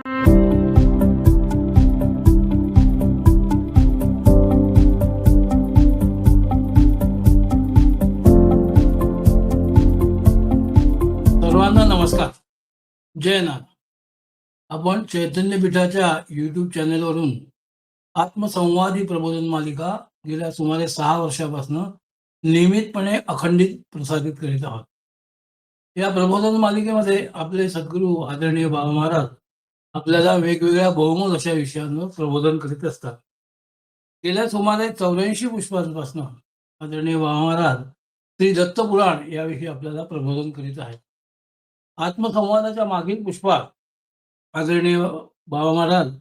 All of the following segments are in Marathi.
सर्वांना नमस्कार. जय नाथ. आपण चैतन्य पीठाच्या YouTube चॅनेलवरून आत्मसंवादी प्रबोधन मालिका गेल्या सुमारे 6 वर्षापासून नियमितपणे अखंडित प्रसारित करीत आहोत. या प्रबोधन मालिकेमध्ये आपले सद्गुरू आदरणीय बाबा महाराज आपल्याला वेगवेगळ्या बहुमोल अशा विषयांवर प्रबोधन करीत असतात. गेल्या सुमारे 84 पुष्पांपासून आदरणीय बाबा महाराज श्री दत्त पुराण याविषयी आपल्याला प्रबोधन करीत आहेत. आत्मसंवादाच्या मागील पुष्पात आदरणीय बाबा महाराज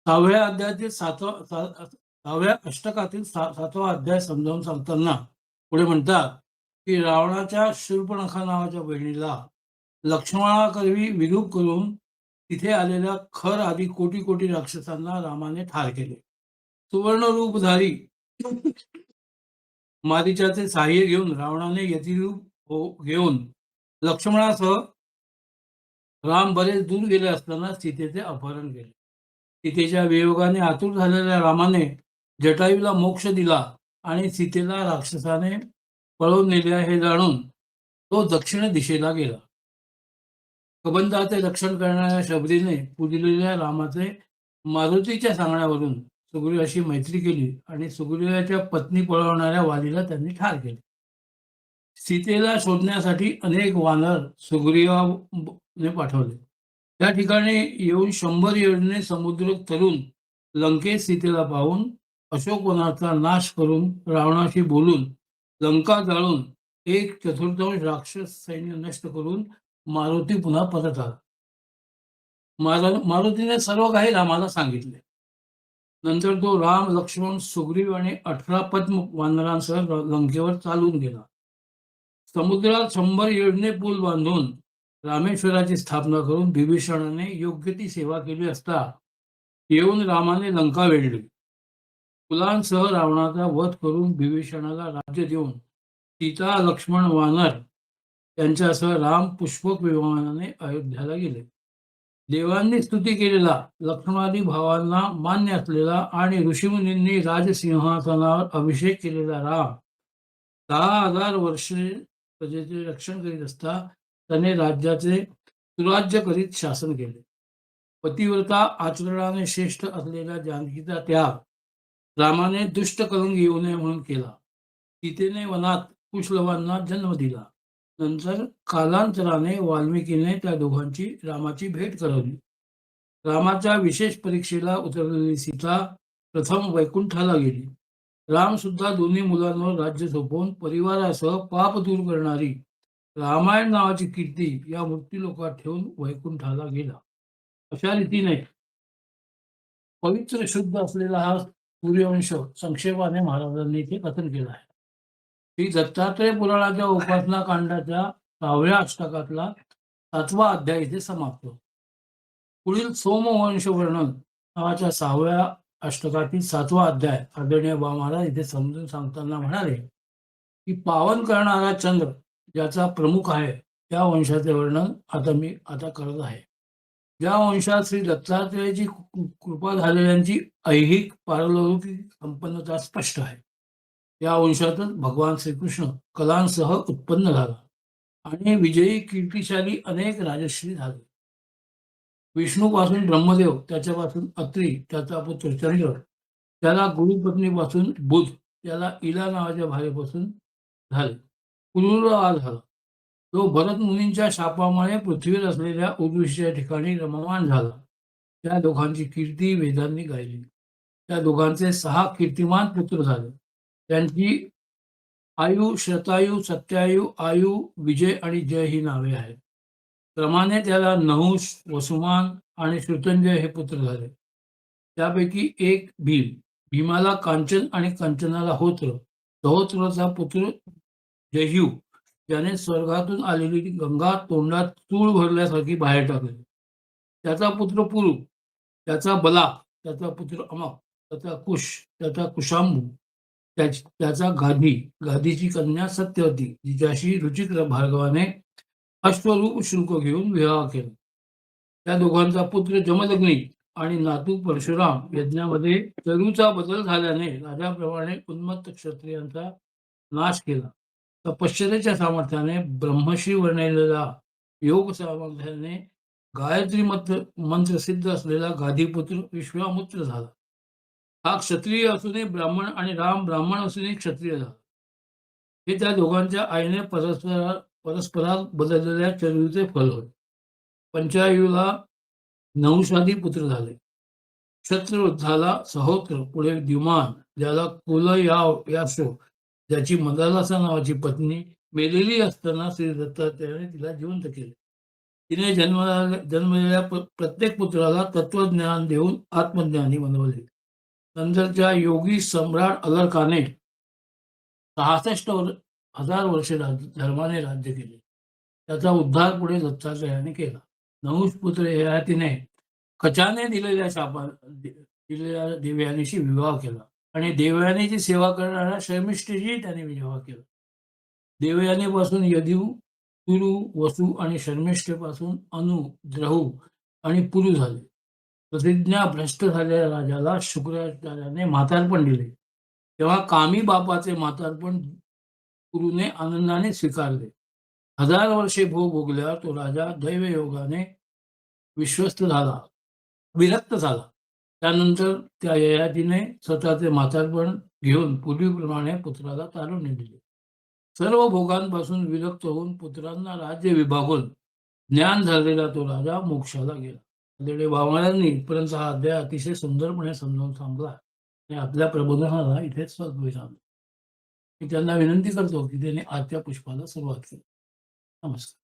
6व्या अध्यायातील 6व्या अष्टकातील 7वा अध्याय समजावून सांगताना पुढे म्हणतात की रावणाच्या शूर्पणखा नावाच्या बहिणीला लक्ष्मणाकरवी विरूप करून तिथे आलेल्या खर आदी कोटी कोटी राक्षसांना रामाने ठार केले. सुवर्ण रूपधारी मारीचाचे सहाय्य घेऊन रावणाने यतिरूप घेऊन लक्ष्मणासह राम बरेच दूर गेले असताना सीतेचे अपहरण केले. सीतेच्या वियोगाने आतुर झालेल्या रामाने जटायूला मोक्ष दिला आणि सीतेला राक्षसाने पळवून नेले हे जाणून तो दक्षिण दिशेला गेला. कबंधाचे रक्षण करणाऱ्या शबरीने पूजलेल्या रामाचे मारुतीच्या सांगण्यावरून सुग्रीवाशी मैत्री केली आणि सुग्रीवाच्या पत्नी पळवणाऱ्या वालीला त्यांनी ठार केले. सीतेला शोधण्यासाठी अनेक वानर सुग्रीवाने पाठवले. त्या ठिकाणी येऊन 100 योजने समुद्र तरून लंकेत सीतेला पाहून अशोकवनाचा नाश करून रावणाशी बोलून लंका जाळून 1/4 राक्षस सैन्य नष्ट करून मारुती पुन्हा परत आला. मारुतीने सर्व काही रामाला सांगितले. नंतर तो राम, लक्ष्मण, सुग्रीव आणि 18 पद्म वानरांसह लंकेवर चालून गेला. समुद्रात 100 योजने पूल बांधून रामेश्वराची स्थापना करून बिभीषणाने योग्य ती सेवा केली असता येऊन रामाने लंका वेढली. कुलांसह रावणाचा वध करून बिभीषणाला राज्य देऊन सीता, लक्ष्मण, वानर यांच्यासह राम पुष्पक विमानाने अयोध्याला गेले. देवांनी स्तुती केलेला, लक्ष्मणादी भावांना मान्य असलेला आणि ऋषीमुनींनी राजसिंहासनावर अभिषेक केलेला राम 10,000 वर्षे प्रजेचे रक्षण करीत असता त्याने राज्याचे सुराज्य करीत शासन केले. पतिव्रता आचरणाने श्रेष्ठ असलेल्या जानकीचा त्याग रामाने दुष्ट कलंक येऊ नये म्हणून केला. सीतेने वनात कुशलवांना जन्म दिला. नंतर कालांतराने वाल्मिकीने त्या दोघांची रामाची भेट करवली. रामाच्या विशेष परीक्षेला उतरलेली सीता प्रथम वैकुंठाला गेली. राम सुद्धा दोन्ही मुलांवर राज्य सोपवून परिवारासह पाप दूर करणारी रामायण नावाची कीर्ती या मृत्यूलोकात ठेवून वैकुंठाला गेला. अशा रीतीने पवित्र शुद्ध असलेला हा सूर्यवंश संक्षेपाने महाराजांनी इथे कथन केला आहे. श्री दत्तात्रय पुराणाच्या उपासना कांडाच्या 6व्या अष्टकातला 7वा अध्याय इथे समाप्त. पुढील सोमवंश वर्णन नावाच्या 6व्या अष्टकातील 7वा अध्याय आदरणीय बाबा महाराज इथे समजून सांगताना म्हणाले की पावन करणारा चंद्र ज्याचा प्रमुख आहे त्या वंशाचे वर्णन मी आता करत आहे. ज्या वंशात श्री दत्तात्रेयाची कृपा झालेल्यांची ऐहिक पारलौकिक संपन्नता स्पष्ट आहे. या वंशातच भगवान श्रीकृष्ण कलांसह उत्पन्न झाला आणि विजयी कीर्तिशाली अनेक राजश्री झाले. विष्णूपासून ब्रह्मदेव, त्याच्यापासून अत्री, त्याचा पुत्र चंद्र, त्याला गुरुपत्नीपासून बुध, त्याला इला नावाच्या भार्येपासून झाले. पुरुरवा झाला. तो भरत मुनींच्या शापामुळे पृथ्वीवर असलेल्या उर्वशीच्या ठिकाणी रममाण झाला. त्या दोघांची कीर्ती वेदांनी गायली. त्या दोघांचे 6 कीर्तिमान पुत्र झाले. त्यांची आयु, शतायु, सत्यायु, आयु, विजय आणि जय ही नावे आहेत. क्रमाने त्याला नहुष, वसुमान आणि श्रुतंजय हे पुत्र झाले. त्यापैकी एक भीम. भीमाला कांचन आणि कंचनाला होत्र. सहोत्रचा पुत्र जयू ज्याने स्वर्गातून आलेली गंगा तोंडात चूळ भरल्यासारखी बाहेर टाकली. त्याचा पुत्र पुरु, त्याचा बला, त्याचा पुत्र अमक, त्याचा कुश, त्याचा कुशांबू, त्याचा गाधी, गाधीची कन्या सत्यवती जिच्याशी रुचिक भार्गवाने अश्वरूप शुल्क घेऊन विवाह केला. त्या दोघांचा पुत्र जमदग्नी आणि नातू परशुराम यज्ञामध्ये चरूचा बदल झाल्याने राजाप्रमाणे उन्मत्त क्षत्रियांचा नाश केला. तपश्चर्येच्या सामर्थ्याने ब्रह्मशी वर्णिलेला योग सामर्थ्याने गायत्री मंत्र सिद्ध असलेला गादीपुत्र विश्वामित्र झाला. हा क्षत्रिय असूनही ब्राह्मण आणि राम ब्राह्मण असूनही क्षत्रिय झाला. हे त्या दोघांच्या आईने परस्परात बदललेल्या चरितेचे फल होय. पंचायुला नहुषादी पुत्र झाले. क्षत्रवृद्धाला सहोत्र, पुढे द्युमान, ज्याला कुल याशो, ज्याची मंदालसा नावाची पत्नी मेलेली असताना श्री दत्तात्रेयाने तिला जिवंत केले. तिने जन्मलेल्या प्रत्येक पुत्राला तत्वज्ञान देऊन आत्मज्ञानी बनवले. नंतरच्या योगी सम्राट अलर्काने 66,000 वर्षे धर्माने राज्य केले. त्याचा उद्धार पुढे दत्तात्रेयाने केला. नहुष पुत्र ययातीने कचाने दिलेल्या देवयानीशी विवाह केला आणि देवयानीची सेवा करणाऱ्या शर्मिष्ठेशी त्याने विवाह केला. देवयानीपासून यदू, तुरु, वसु आणि शर्मिष्ठेपासून अनु, द्रहु आणि पुरु झाले. प्रतिज्ञा भ्रष्ट झालेल्या राजाला शुक्राचार्याने म्हातारपण दिले. तेव्हा कामी बापाचे म्हातारपण पुरुने आनंदाने स्वीकारले. 1000 वर्षे भोग भोगल्यावर तो राजा दैवयोगाने विश्वस्त झाला, विरक्त झाला. त्यानंतर त्या ययातीने स्वतःचे म्हातारपण घेऊन पूर्वीप्रमाणे पुत्राला तारुण्य दिले. सर्व भोगांपासून विरक्त होऊन पुत्रांना राज्य विभागून ज्ञान झालेला तो राजा मोक्षाला गेला. आदरणीय बाबांनी इथपर्यंत हा अध्याय अतिशय सुंदरपणे समजावून सांगला आणि आपल्या प्रबोधनाला इथेच विराम. मी त्यांना विनंती करतो की त्यांनी आजच्या पुष्पाला सुरुवात केली. नमस्कार.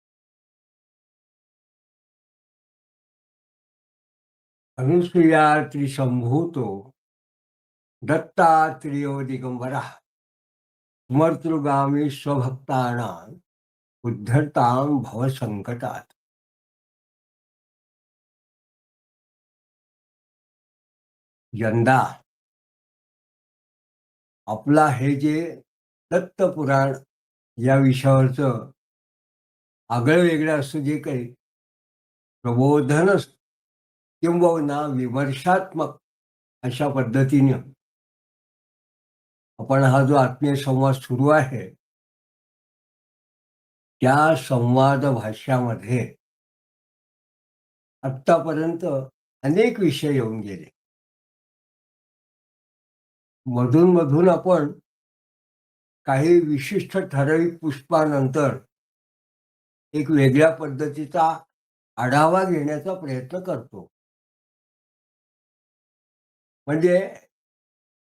अनुसूया त्रिशंभूतो दत्तात्रेयो दिगंबरा स्मर्तृगामी स्वभक्तानां उद्धरतां भवसंकटात. यंदा आपला हे जे दत्तपुराण या विषयावरचं आगळं वेगळं असं जे काही प्रबोधन किंबहुना विमर्शात्मक अशा पद्धतीने आपण हा जो आत्मीय संवाद सुरू आहे त्या संवाद भाष्यामध्ये आत्तापर्यंत अनेक विषय येऊन गेले. मधून मधून आपण काही विशिष्ट ठराविक पुष्पानंतर एक वेगळ्या पद्धतीचा आढावा घेण्याचा प्रयत्न करतो. म्हणजे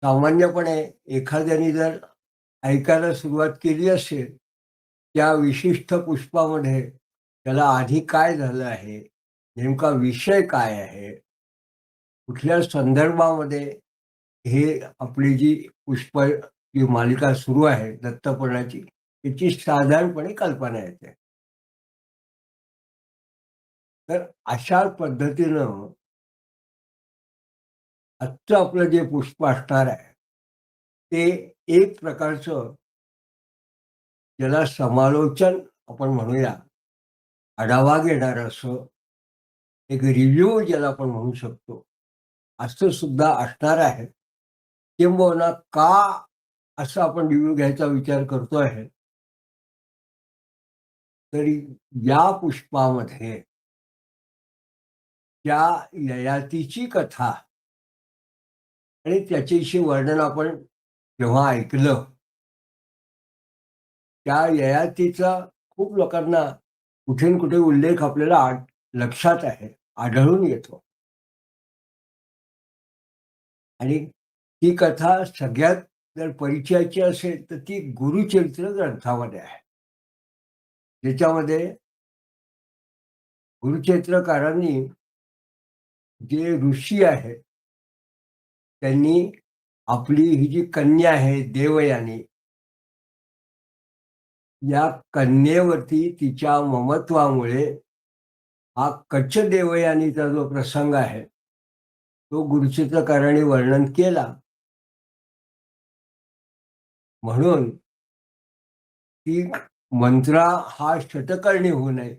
सामान्यपणे एखाद्याने जर ऐकायला सुरुवात केली असेल त्या विशिष्ट पुष्पामध्ये त्याला आधी काय झालं आहे, नेमका विषय काय आहे, कुठल्या संदर्भामध्ये हे आपली जी पुष्प जी मालिका सुरू आहे दत्तपुराणाची त्याची साधारणपणे कल्पना येते. तर अशा पद्धतीनं आजचं आपलं जे पुष्प असणार आहे ते एक प्रकारचं ज्याला समालोचन आपण म्हणूया, आढावा घेणार असं एक रिव्ह्यू ज्याला आपण म्हणू शकतो असं सुद्धा असणार आहे. किंबहुना का असं आपण रिव्ह्यू घ्यायचा विचार करतो आहे, तरी या पुष्पामध्ये त्या ययातीची कथा आणि त्याच्याविषयी वर्णन आपण जेव्हा ऐकलं त्या ययातीचा खूप लोकांना कुठे न कुठे उल्लेख आपल्याला लक्षात आहे, आढळून येतो. आणि ती कथा सगळ्यात जर परिचयाची असेल तर ती गुरुचरित्र ग्रंथामध्ये आहे, ज्याच्यामध्ये गुरुचरित्रकारांनी जे ऋषी आहेत त्यांनी आपली ही जी कन्या आहे देवयानी, या कन्येवरती तिच्या ममत्वामुळे हा कच्छ देवयानीचा जो प्रसंग आहे तो गुरुचित्रकारांनी वर्णन केला. म्हणून ती मंत्रा हा शतकर्णी होऊ नये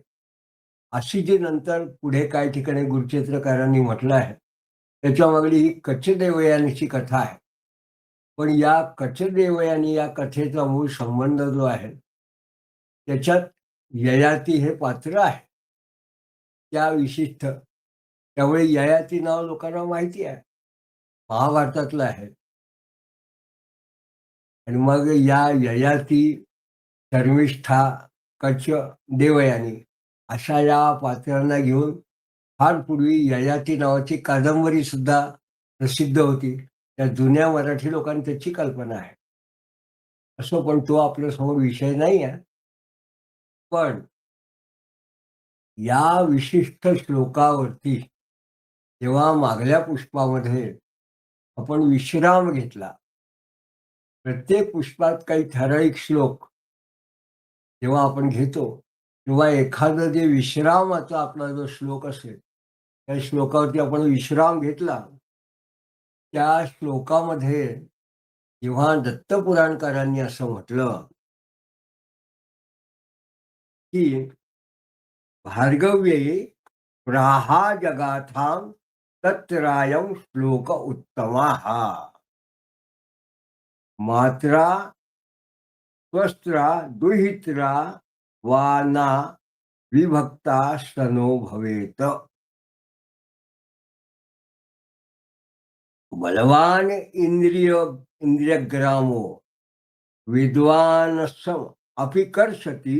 अशी जी नंतर पुढे काही ठिकाणी गुरुचित्रकारांनी म्हटलं आहे, त्याच्यामागली ही कच्छदेवयानीची कथा आहे. पण या कच्छदेवयानी या कथेचा मूळ संबंध जो आहे, त्याच्यात ययाती हे पात्र आहे, त्या विशिष्ट. त्यामुळे ययाती नाव लोकांना माहिती आहे, महाभारतातलं आहे. आणि मग या ययाती, शर्मिष्ठा, कच्छ, देवयानी अशा या पात्रांना घेऊन फार पूर्वी ययाती नावाची कादंबरी सुद्धा प्रसिद्ध होती. त्या जुन्या मराठी लोकांनी त्याची कल्पना आहे. असो, पण तो आपल्यासमोर विषय नाही आहे. पण या विशिष्ट श्लोकावरती जेव्हा मागल्या पुष्पामध्ये आपण विश्राम घेतला, प्रत्येक पुष्पात काही ठराविक श्लोक जेव्हा आपण घेतो, तेव्हा एखादं जे विश्रामाचा आपला जो श्लोक असेल, त्या श्लोकावरती आपण विश्राम घेतला. त्या श्लोकामध्ये जेव्हा दत्तपुराणकारांनी असं म्हटलं, की भार्गव्ये प्राहा जगाथां तत्रायं श्लोक उत्तमाः मात्रा स्वस्त्रा दुहित्रा वाना विभक्ता सनो भवेत. बलवान इंद्रियग्रामो विद्वानसम अपि कर्षति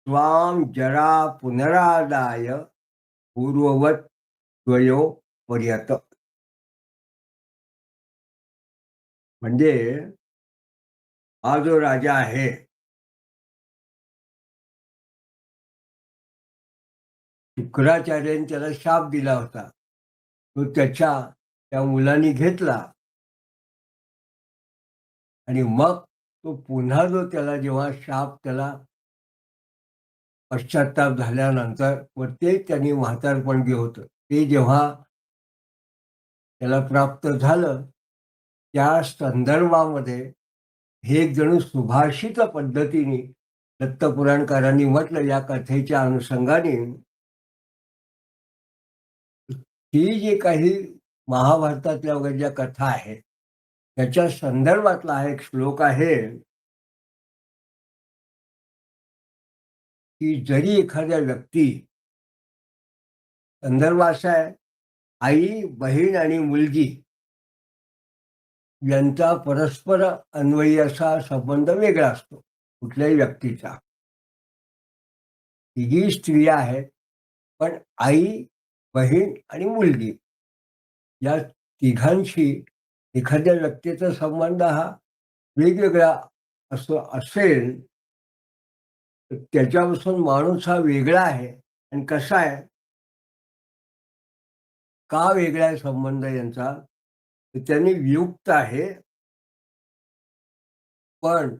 स्वाम जरा पुनरादाय पूर्ववत द्वयो पर्यत. म्हणजे हा जो राजा आहे, शुक्राचार्यांनी त्याला शाप दिला होता. तो त्या मुलांनी घेतला आणि मग तो पुन्हा जो त्याला जेव्हा शाप त्याला पश्चात्ताप झाल्यानंतर व ते त्यांनी म्हातारपण जे होतं ते जेव्हा त्याला प्राप्त झालं, त्या संदर्भामध्ये हे एक जणू सुभाषित पद्धतीने दत्तपुराणकारांनी म्हटलं या कथेच्या अनुषंगाने, ही जी काही महाभारतातल्या वगैरे ज्या कथा आहेत, त्याच्या संदर्भातला हा एक श्लोक आहे, की जरी एखाद्या व्यक्ती, संदर्भ असा आहे, आई, बहीण आणि मुलगी यांचा परस्पर अन्वयी असा संबंध वेगळा असतो कुठल्याही व्यक्तीचा. तिघी स्त्रिया आहेत, पण आई, बहीण आणि मुलगी या तिघांशी एखाद्या व्यक्तीचा संबंध हा वेगवेगळा असेल, तर त्याच्यापासून माणूस हा वेगळा आहे. आणि कसा आहे, का वेगळा आहे संबंध यांचा, तर त्यांनी वियुक्त आहे. पण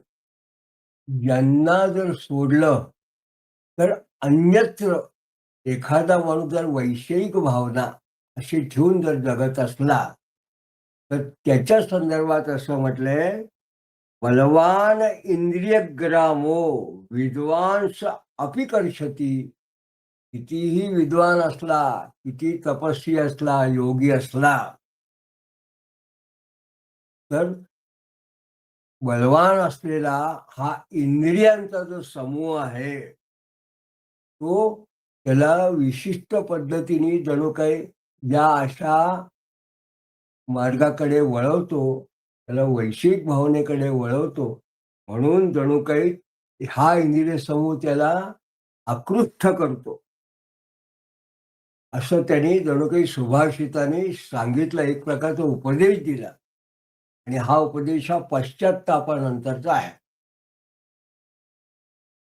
यांना जर सोडलं तर अन्यत्र एखादा माणूस जर वैषयिक भावना अशी ठेवून जर जगत असला, तर त्याच्या संदर्भात असं म्हटलंय, बलवान इंद्रियग्रामो विद्वांस अपि कर्षति. कितीही विद्वान असला, किती तपस्वी असला, योगी असला, तर बलवान असलेला हा इंद्रियांचा जो समूह आहे, तो त्याला विशिष्ट पद्धतीने जणू काही या अशा मार्गाकडे वळवतो, त्याला वैश्विक भावनेकडे वळवतो. म्हणून जणू काही हा इंद्रिय समूह त्याला आकृष्ट करतो, असं त्यांनी जणू काही सुभाषिताने सांगितलं, एक प्रकारचा उपदेश दिला. आणि हा उपदेश हा पश्चात्तापानंतरचा आहे.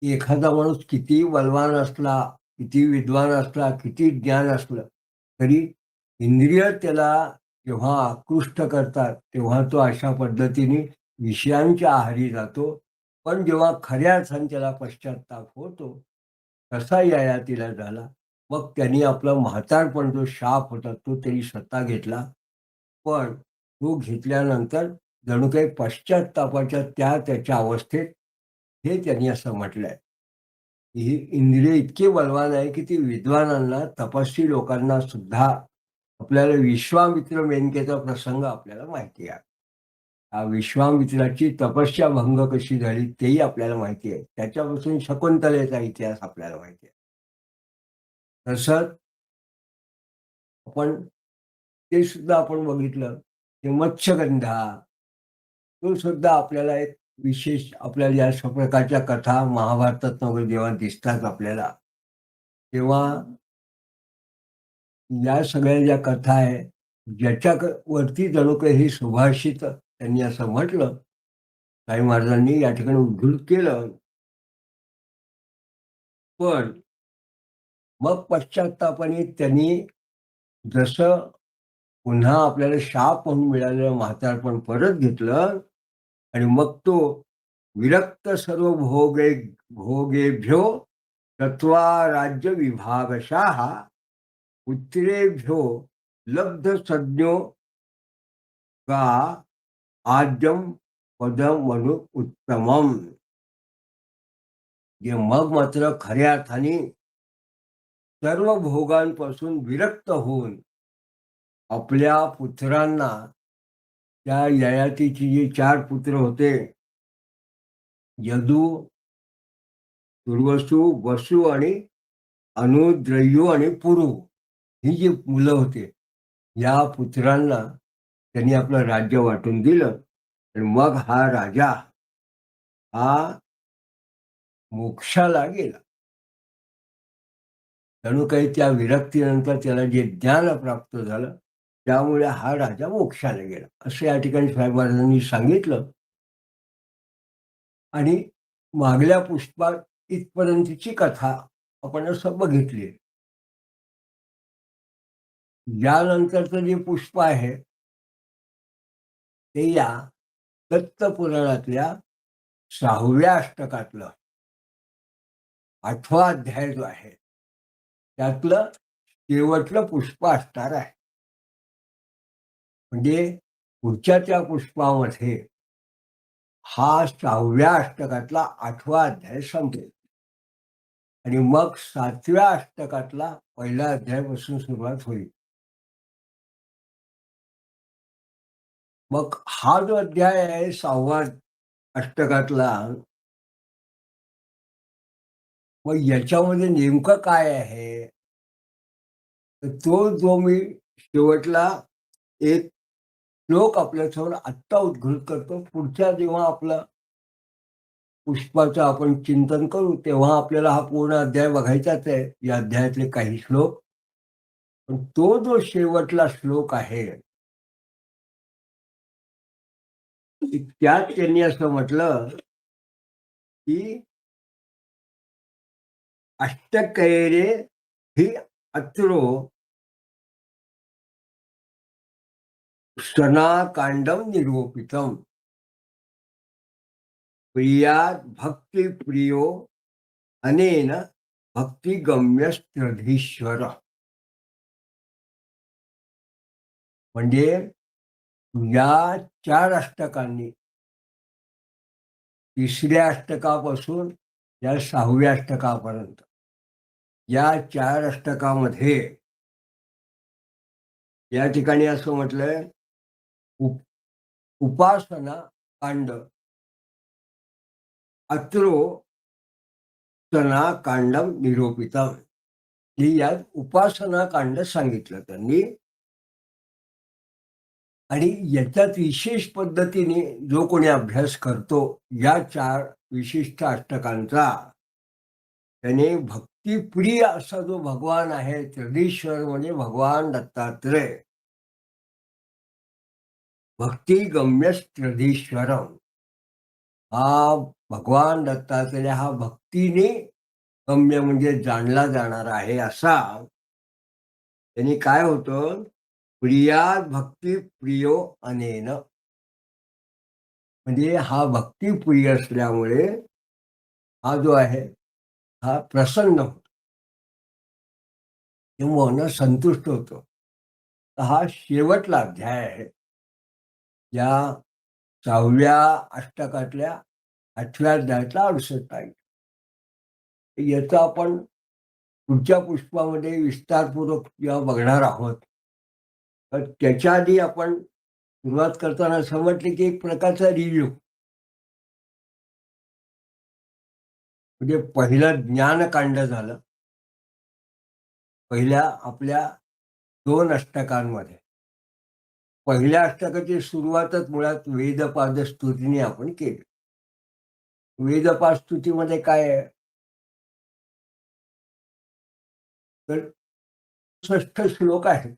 की एखादा माणूस किती बलवान असला, किती विद्वान असला, किती ज्ञान असलं, तरी इंद्रिय त्याला जेव्हा आकृष्ट करतात, तेव्हा तो अशा पद्धतीने विषयांच्या आहारी जातो. पण जेव्हा खऱ्या अर्थाने त्याला पश्चात्ताप होतो, तसा ययातीला झाला. मग त्यांनी आपलं म्हातारपण, जो शाप होता तो त्यांनी स्वतः घेतला. पण तो घेतल्यानंतर जणू काही पश्चात्तापाच्या त्याच्या अवस्थेत, हे त्यांनी असं म्हटलंय. ही इंद्रिय इतकी बलवान आहे की ती विद्वानांना, तपस्वी लोकांना सुद्धा आपल्याला विश्वामित्र मेनकेचा प्रसंग आपल्याला माहिती आहे. विश्वामित्राची तपस्या भंग कशी झाली तेही आपल्याला माहिती आहे. त्याच्यापासून शकुंतलेचा इतिहास आपल्याला माहिती आहे. तसंच आपण ते सुद्धा आपण बघितलं की मत्स्यगंधा, तो सुद्धा आपल्याला एक विशेष आपल्याला या अशा प्रकारच्या कथा महाभारतात वगैरे जेव्हा दिसतात आपल्याला, तेव्हा या सगळ्या ज्या कथा आहे, वरती जणू काही हे सुभाषित त्यांनी असं म्हटलं, काही महाराजांनी या ठिकाणी उद्धृत केलं. पण मग पश्चात्तापाने त्यांनी जसं पुन्हा आपल्याला शाप म्हणून मिळालेलं म्हातारपण परत घेतलं आणि मग तो विरक्त सर्व भोगेभ्यो तत्वा राज्य विभागशाः पुत्रेभ्यो लब्ध सज्ञो का आद्यम पदम मनु उत्तमम. जे मग मात्र खऱ्या अर्थाने सर्व भोगांपासून विरक्त होऊन आपल्या पुत्रांना, त्या ययातीची जी 4 पुत्र होते, यदू, दुर्वसू, वसू आणि अनुद्रयू आणि पुरु, ही जी मुलं होते, या पुत्रांना त्यांनी आपलं राज्य वाटून दिलं आणि मग हा राजा हा मोक्षाला गेला. जणू काही त्या विरक्तीनंतर त्याला जे ज्ञान प्राप्त झालं, त्यामुळे हा राजा मोक्षाला गेला, असं या ठिकाणी साहेब महाराजांनी सांगितलं. आणि मागल्या पुष्पात इथपर्यंतची कथा आपण असं बघितली. यानंतरचं जे पुष्प आहे ते या दत्त पुराणातल्या 6व्या अष्टकातलं 8वा अध्याय जो आहे, त्यातलं शेवटलं पुष्प असणार आहे. म्हणजे पुढच्या त्या पुष्पामध्ये हा 6व्या अष्टकातला 8वा अध्याय संपेल आणि मग 7व्या अष्टकातला पहिला अध्यायापासून सुरुवात होईल. मग हा जो अध्याय आहे 6व्या अष्टकातला, मग याच्यामध्ये नेमकं काय आहे, तर तो जो मी शेवटला एक श्लोक आपल्यासमोर आत्ता उद्घृत करतो. पुढच्या जेव्हा आपलं पुष्पाचं आपण चिंतन करू तेव्हा आपल्याला हा पूर्ण अध्याय बघायचाच आहे, या अध्यायातले काही श्लोक. पण तो जो शेवटला श्लोक आहे, त्यात त्यांनी असं म्हटलं की अष्टकैरे ही अत्रो सनाकांडम निरूपितम प्रियात भक्ती प्रियो अनेन भक्तिगम्यस्त्रधीश्वर. म्हणजे या 4 अष्टकांनी, 3ऱ्या अष्टकापासून या 6व्या अष्टकापर्यंत, या 4 अष्टकामध्ये या ठिकाणी असं म्हटलंय, उपासना कांड अत्रो सना कांडम निरूपितम. ही यात उपासना कांड सांगितलं त्यांनी. आणि याच्यात विशेष पद्धतीने जो कोणी अभ्यास करतो या 4 विशिष्ट अष्टकांचा, त्याने भक्तिप्रिय असा जो भगवान आहे, त्रिदीश्वर म्हणजे भगवान दत्तात्रय, भक्तिगम्य त्रिदीश्वरम, हा भगवान दत्तात्रय हा भक्तीने गम्य म्हणजे जाणला जाणार आहे. असा त्यांनी काय होतं, प्रियात भक्ती प्रियो अनेन, म्हणजे हा भक्तिप्रिय असल्यामुळे हा जो आहे हा प्रसन्न होतो किंवा न संतुष्ट होतो. तर हा शेवटला अध्याय आहे या 6व्या अष्टकातल्या 8व्या अध्यायातला 68. याचं आपण पुढच्या पुष्पामध्ये विस्तारपूर्वक जेव्हा बघणार आहोत, तर त्याच्या आधी आपण सुरुवात करताना असं म्हटलं की एक प्रकारचा रिव्ह्यू, म्हणजे पहिलं ज्ञानकांड झालं. पहिल्या आपल्या 2 अष्टकांमध्ये. पहिल्या अष्टकाची सुरुवातच मुळात वेदपाद स्तुतीने आपण केली. वेदपाद स्तुतीमध्ये काय आहे? तर 68 श्लोक आहेत.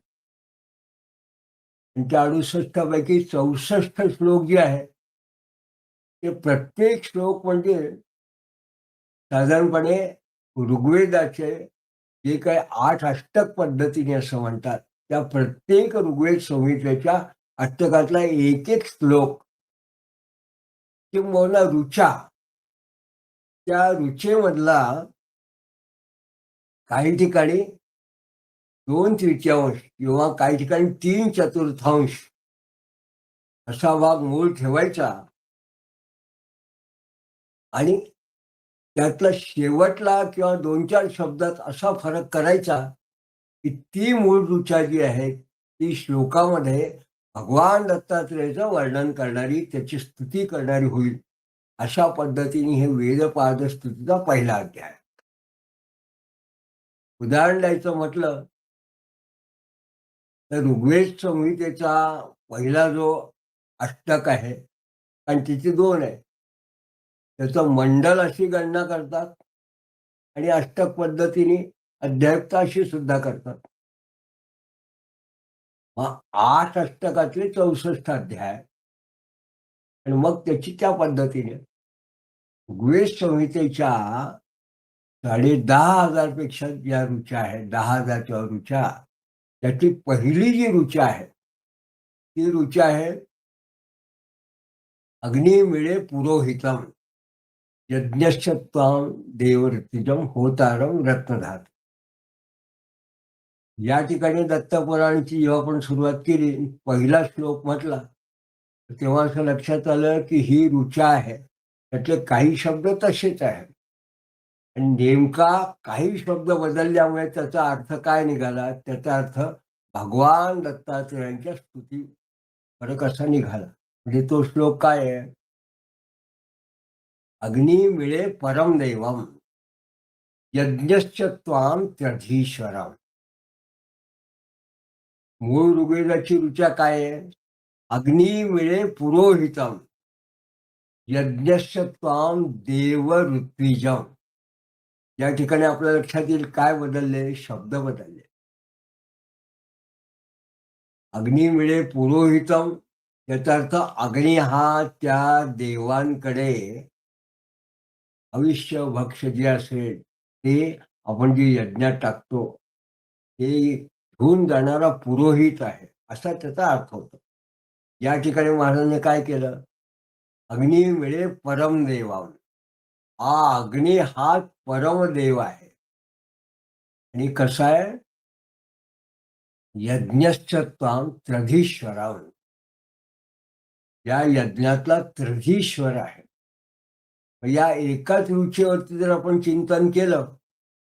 आणि त्या 68 पैकी 64 श्लोक जे आहेत, ते प्रत्येक श्लोक म्हणजे साधारणपणे ऋग्वेदाचे जे काही 8 अष्टक पद्धतीने असं म्हणतात, त्या प्रत्येक ऋग्वेद संहितेच्या अष्टकातला एक-एक श्लोक किंबहुना ऋचा, त्या ऋचेमधला काही ठिकाणी 2/3 किंवा काही ठिकाणी 3/4 असा भाग मूळ ठेवायचा आणि त्यातला शेवटला किंवा 2-4 शब्दात असा फरक करायचा, की ती मूळ ऋचा जी आहे, ती श्लोकामध्ये भगवान दत्तात्रेयाचं वर्णन करणारी, त्याची स्तुती करणारी होईल. अशा पद्धतीने हे वेदपाद स्तुतीचा पहिला अध्याय आहे. उदाहरण द्यायचं म्हटलं तर ऋग्वेद संहितेचा पहिला जो अष्टक आहे, कारण तिथे 2 आहे. त्याचं मंडल अशी गणना करतात आणि अष्टक पद्धतीने अध्यायुक्त अशी सुद्धा करतात. मग 8 अष्टकातले 64 अध्याय आणि मग त्याची त्या पद्धतीने ऋग्वेद संहितेच्या 10,500 पेक्षा ज्या ऋचा आहेत, 10,000च्या ऋचा, त्यातली पहिली जी ऋचा आहे, ती ऋचा आहे अग्निमिळे पुरोहितम यज्ञस्य त्वां देवऋतिजं होतारं रत्नधात. या ठिकाणी दत्तपुराणाची जेव्हा आपण सुरुवात केली, पहिला श्लोक म्हटला, तेव्हा असं लक्षात आलं की ही ऋचा आहे. त्यातले काही शब्द तसेच आहेत. आणि नेमका काही शब्द बदलल्यामुळे त्याचा अर्थ काय निघाला? त्याचा अर्थ भगवान दत्तात्रेयांच्या स्तुती फरक असा निघाला. म्हणजे तो श्लोक काय आहे? अग्निमिळे परम दैवम यज्ञश्च त्वां त्यधीश्वरम. मूळ ऋग्वेदाची ऋचा काय आहे? अग्निमिळे पुरोहितम यज्ञस्य त्वां देव ऋत्विजम. या ठिकाणी आपल्या लक्षात येईल काय बदलले? शब्द बदलले. अग्निमिळे पुरोहितम याचा अर्थ अग्नी हा त्या देवांकडे अविष्य भक्ष्य जे असेल ते आपण जे यज्ञात टाकतो ते घेऊन जाणारा पुरोहित आहे, असा त्याचा अर्थ होतो. या ठिकाणी महाराजांनी काय केलं? अग्निमिळे परमदेवा. हा अग्नी हा परमदेव आहे. आणि कसा आहे? यज्ञश्च त्वां त्रधीश्वरम. या यज्ञातला त्रधीश्वर आहे. या एकाच रुचेवरती जर आपण चिंतन केलं,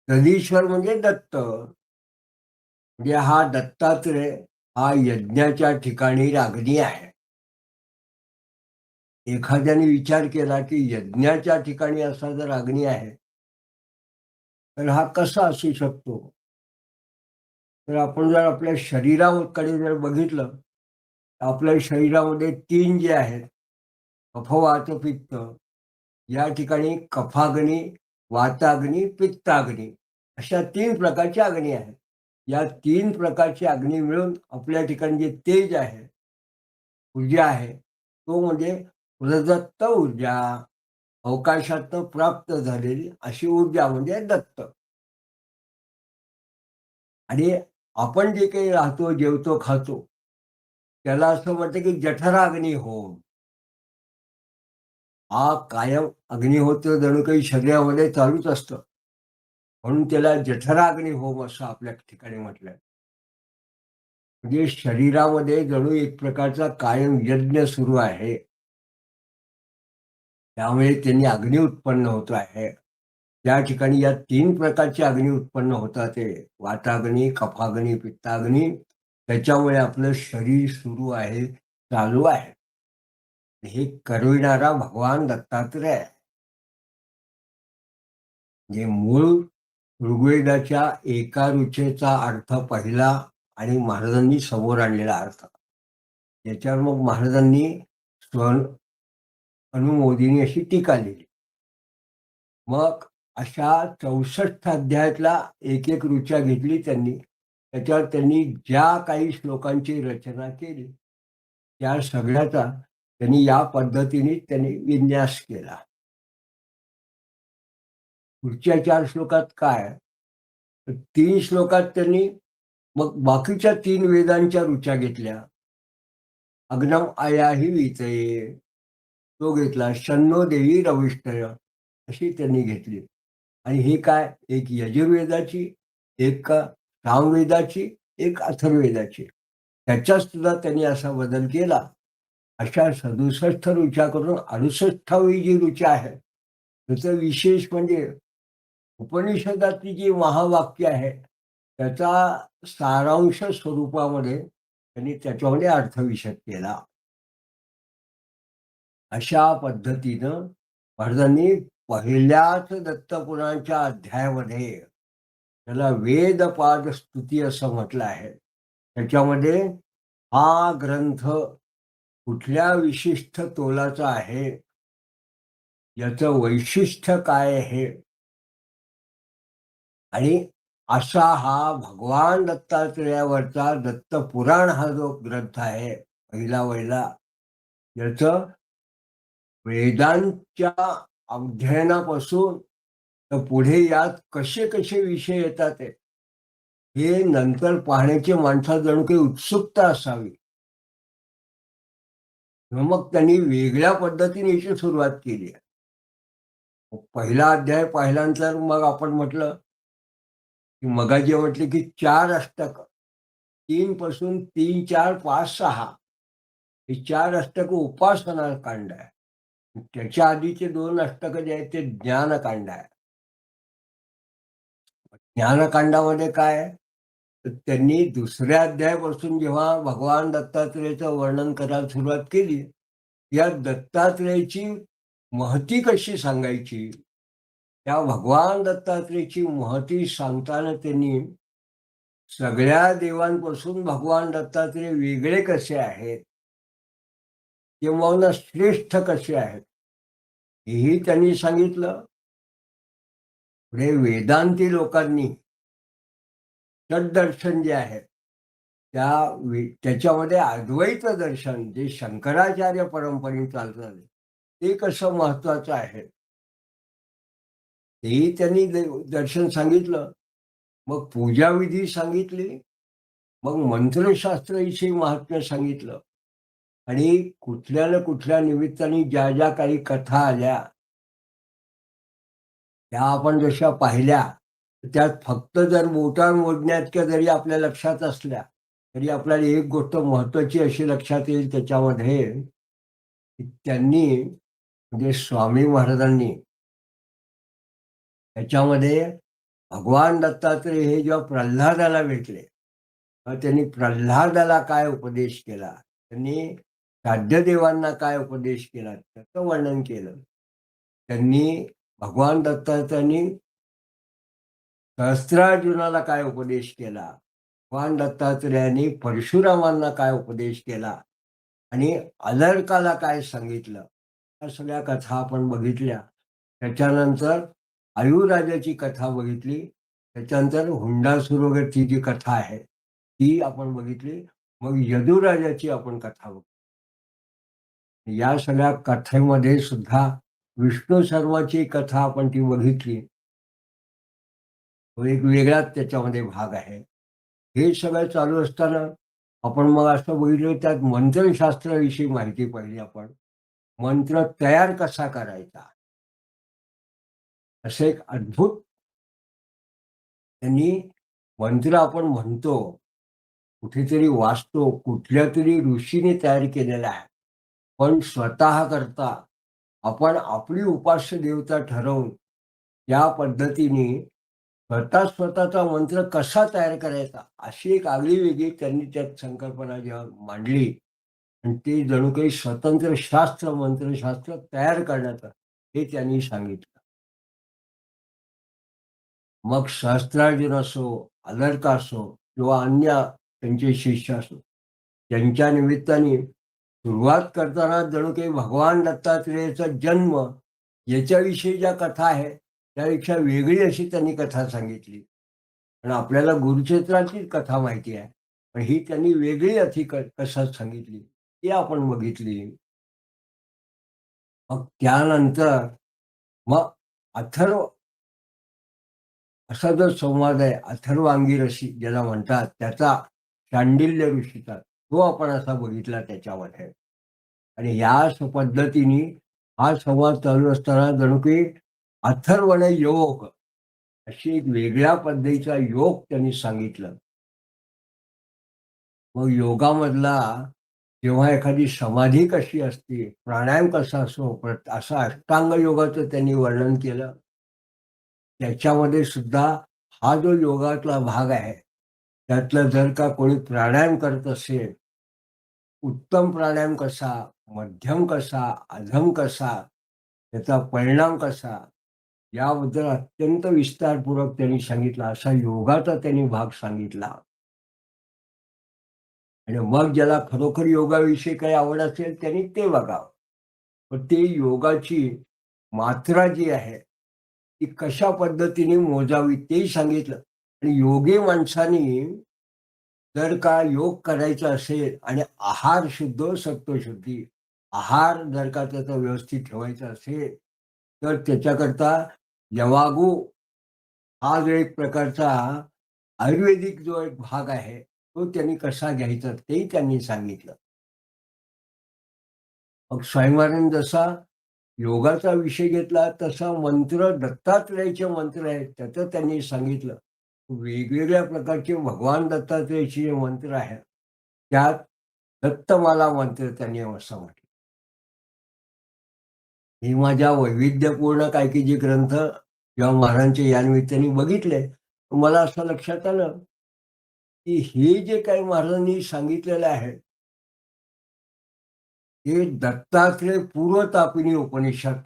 त्रधीश्वर म्हणजे दत्त, म्हणजे हा दत्तात्रेय हा यज्ञाच्या ठिकाणी अग्नी आहे. एखाद्याने विचार केला की यज्ञाच्या ठिकाणी असा जर अग्नी आहे, तर हा कसा असू शकतो? तर आपण जर आपल्या शरीराकडे जर बघितलं, तर आपल्या शरीरामध्ये 3 जे आहेत, कफ, वात, पित्त, या ठिकाणी कफाग्नी, वाताग्नी, पित्ताग्नी अशा 3 प्रकारच्या अग्नी आहेत. या 3 प्रकारचे अग्नी मिळून आपल्या ठिकाणी जे तेज आहे, ऊर्जा आहे, तो म्हणजे प्रदत्त ऊर्जा, अवकाशातनं प्राप्त झालेली अशी ऊर्जा म्हणजे दत्त. आणि आपण जे काही राहतो, जेवतो, खातो, त्याला असं म्हणतं की जठराग्नी होम. हा कायम अग्निहोत्र जणू काही शरीरामध्ये चालूच असतं. म्हणून त्याला जठराग्नी होम असं आपल्या ठिकाणी म्हटलंय. म्हणजे शरीरामध्ये जणू एक प्रकारचा कायम यज्ञ सुरू आहे. त्यामुळे त्यांनी अग्नी उत्पन्न होतो आहे. त्या ठिकाणी या 3 प्रकारचे अग्नी उत्पन्न होतात ते वाताग्नी, कफाग्नी, पित्ताग्नी. त्याच्यामुळे आपलं शरीर सुरू आहे, चालू आहे. हे करविणारा भगवान दत्तात्रय आहे. जे मूळ ऋग्वेदाच्या एका ऋचेचा अर्थ पहिला आणि महाराजांनी समोर आणलेला अर्थ. याच्यावर मग महाराजांनी स्वर अनुमोदिनी अशी टीका लिहिली. मग अशा 64 अध्यायातला एक एक ऋचा घेतली त्यांनी. त्याच्यावर त्यांनी ज्या काही श्लोकांची रचना केली त्या सगळ्याचा त्यांनी या पद्धतीने त्यांनी विन्यास केला. पुढच्या 4 श्लोकात काय, तर 3 श्लोकात त्यांनी मग बाकीच्या 3 वेदांच्या ऋचा घेतल्या. अग्नम आयाही वितये तो घेतला. शन्नो देवी रविष्टय अशी त्यांनी घेतली. आणि हे काय, एक यजुर्वेदाची, एक सामवेदाची, एक अथर्ववेदाची. त्याच्यात सुद्धा त्यांनी असा बदल केला. अशा 67 ऋचा करून 68वी जी ऋचा आहे त्याचं विशेष म्हणजे उपनिषदातली जी महावाक्य आहे त्याचा सारांश स्वरूपामध्ये त्यांनी त्याच्यामध्ये अर्थविषद केला. अशा पद्धतीनं महाराजांनी पहिल्याच दत्तपुराणाच्या अध्यायामध्ये त्याला वेदपाद स्तुती असं म्हटलं आहे. त्याच्यामध्ये हा ग्रंथ कुठल्या विशिष्ट तोलाचा आहे, याचं वैशिष्ट्य काय आहे, आणि असा हा भगवान दत्तात्रेयावरचा दत्तपुराण हा जो ग्रंथ आहे पहिला याचं वेदांच्या अध्ययनापासून तर पुढे यात कसे कसे विषय येतात हे नंतर पाहण्याची माणसाला जणू काही उत्सुकता असावी. मग त्यांनी वेगळ्या पद्धतीने याची सुरुवात केली. पहिला अध्याय पाहिल्यानंतर मग आपण म्हटलं की मगाजी म्हटले की 4 अष्टक 3 पासून 3, 4, 5, 6 हे 4 अष्टक उपासना कांड आहे. त्याच्या आधीचे 2 अष्टक जे आहेत ते ज्ञानकांड आहे. ज्ञानकांडामध्ये काय आहे, तर त्यांनी दुसऱ्या अध्यायापासून जेव्हा भगवान दत्तात्रेयाचं वर्णन करायला सुरुवात केली, या दत्तात्रेयाची महती कशी सांगायची, त्या भगवान दत्तात्रेयाची महती सांगताना त्यांनी सगळ्या देवांपासून भगवान दत्तात्रेय वेगळे कसे आहेत किंवा श्रेष्ठ कसे आहेत हेही त्यांनी सांगितलं. पुढे वेदांती लोकांनी षड्दर्शन जे आहे त्याच्यामध्ये अद्वैत दर्शन जे शंकराचार्य परंपरेने चालतं ते कसं महत्वाचं आहे तेही त्यांनी दर्शन सांगितलं. मग पूजाविधी सांगितली, मग मंत्रशास्त्राविषयी महात्म्य सांगितलं, आणि कुठल्या ना कुठल्या निमित्ताने ज्या ज्या काही कथा आल्या त्या आपण जशा पाहिल्या त्यात फक्त जर बोटावर मोजण्यात जरी आपल्या लक्षात असल्या तरी आपल्याला एक गोष्ट महत्वाची अशी लक्षात येईल त्याच्यामध्ये की त्यांनी म्हणजे स्वामी महाराजांनी त्याच्यामध्ये भगवान दत्तात्रेय हे जेव्हा प्रल्हादाला भेटले त्यांनी प्रल्हादाला काय उपदेश केला, त्यांनी साध्यदेवांना काय उपदेश केला त्याचं वर्णन केलं. त्यांनी भगवान दत्तात्रेयांनी सहस्त्रार्जुनाला काय उपदेश केला, भगवान दत्तात्रेयांनी परशुरामांना काय उपदेश केला आणि अलर्काला काय सांगितलं, या सगळ्या कथा आपण बघितल्या. त्याच्यानंतर आयुराजाची कथा बघितली, त्याच्यानंतर हुंडासुरवरची जी कथा आहे ती आपण बघितली, मग यदुराजाची आपण कथा बघितली. या सगळ्या कथेमध्ये सुद्धा विष्णू शर्माची कथा आपण ती बघितली, एक वेगळाच त्याच्यामध्ये भाग आहे. हे सगळं चालू असताना आपण मग असं बघितलं त्यात मंत्रशास्त्राविषयी माहिती पाहिली. आपण मंत्र तयार कसा करायचा असं एक अद्भुत त्यांनी मंत्र आपण म्हणतो कुठेतरी वाचतो कुठल्या तरी ऋषीने तयार केलेला आहे, पण स्वतः करता आपण आपली उपास्य देवता ठरवून त्या पद्धतीने स्वतःचा मंत्र कसा तयार करायचा अशी एक आगळी-वेगळी त्यांनी त्यात संकल्पना जेव्हा मांडली आणि ते जणू काही स्वतंत्र शास्त्र, मंत्रशास्त्र तयार करण्याचं हे त्यांनी सांगितलं. मग सहस्त्रार्जुन असो, अलर्का असो किंवा अन्य त्यांचे शिष्य असो, त्यांच्या निमित्ताने सुरुवात करताना जणू काही भगवान दत्तात्रेयाचा जन्म याच्याविषयी ज्या कथा आहे, त्यापेक्षा वेगळी अशी त्यांनी कथा सांगितली. पण आपल्याला गुरुक्षेत्राचीच कथा माहिती आहे. पण ही त्यांनी वेगळी अशी कथा सांगितली, ती आपण बघितली. मग त्यानंतर मग अथर्व असा जो संवाद आहे, अथर्वांगी ऋषी ज्याला म्हणतात, त्याचा शांडिल्य ऋषीचा तो आपण असा बघितला त्याच्यामध्ये. आणि ह्याच पद्धतीने हा संवाद चालू असताना जणू काही अथर्वण योग अशी एक वेगळ्या पद्धतीचा योग त्यांनी सांगितलं. मग योगामधला जेव्हा एखादी समाधी कशी असते, प्राणायाम कसा असतो, असं अष्टांग योगाचं त्यांनी वर्णन केलं. त्याच्यामध्ये सुद्धा हा जो योगातला भाग आहे, त्यातलं जर का कोणी प्राणायाम करत असेल, उत्तम प्राणायाम कसा, मध्यम कसा, अधम कसा, त्याचा परिणाम कसा, याबद्दल अत्यंत विस्तारपूर्वक त्यांनी सांगितलं. असा योगाचा त्यांनी भाग सांगितला. आणि मग ज्याला खरोखर योगाविषयी काही आवड असेल त्यांनी ते बघावं. पण ते योगाची मात्रा जी आहे, ती कशा पद्धतीने मोजावी तेही सांगितलं. आणि योगी माणसाने जर का योग करायचा असेल आणि आहार शुद्ध, सत्वशुद्धी, आहार जर का त्याचा व्यवस्थित ठेवायचा असेल, तर त्याच्याकरता यवागू हा जो एक प्रकारचा आयुर्वेदिक जो एक भाग आहे, तो त्यांनी कसा घ्यायचा तेही त्यांनी सांगितलं. मग स्वामी महाराजांनी जसा योगाचा विषय घेतला, तसा मंत्र दत्तात्रेयाचे मंत्र आहेत, त्याचं त्यांनी सांगितलं. वेगवेगळ्या प्रकारचे भगवान दत्तात्रेयाचे जे मंत्र आहेत, त्यात दत्तमाला मंत्र त्यांनी असं म्हटलं. हे माझ्या वैविध्यपूर्ण काही काही जे ग्रंथ जेव्हा महाराजांच्या या निमित्ताने बघितले, मला असं लक्षात आलं, की हे जे काही महाराजांनी सांगितलेलं आहे, हे दत्तात्रेय पूर्व तापिनी उपनिषद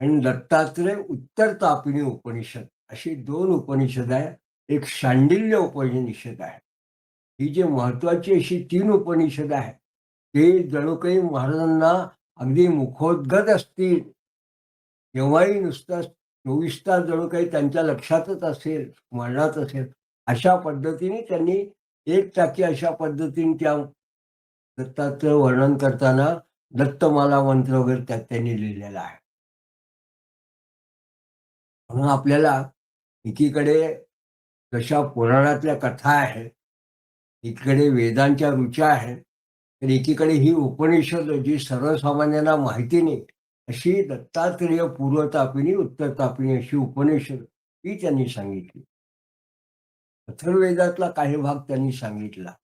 आणि दत्तात्रेय उत्तर तापिनी उपनिषद अशी 2 उपनिषद आहे. एक शांडिल्य उपनिषद आहे. ही जी महत्वाची अशी 3 उपनिषद आहे, ते जणू काही महाराजांना अगदी मुखोद्गत असतील, केव्हाही नुसतं 24 तास जणू काही त्यांच्या लक्षातच असेल, स्मरणात असेल, अशा पद्धतीने त्यांनी एक टाकी अशा पद्धतीने त्या दत्ताचं वर्णन करताना दत्तमाला मंत्र वगैरे त्यात त्यांनी लिहिलेला आहे. म्हणून आपल्याला एकीकडे जशा पुराणातल्या कथा आहेत, एकीकडे वेदांच्या ऋचा आहेत, तर एकीकडे ही उपनिषद जी सर्वसामान्यांना माहिती नाही, अशी दत्तात्रेय पूर्वतापिनी, उत्तरतापिनी अशी उपनिषद ही त्यांनी सांगितली. अथर्ववेदातला काही भाग त्यांनी सांगितला.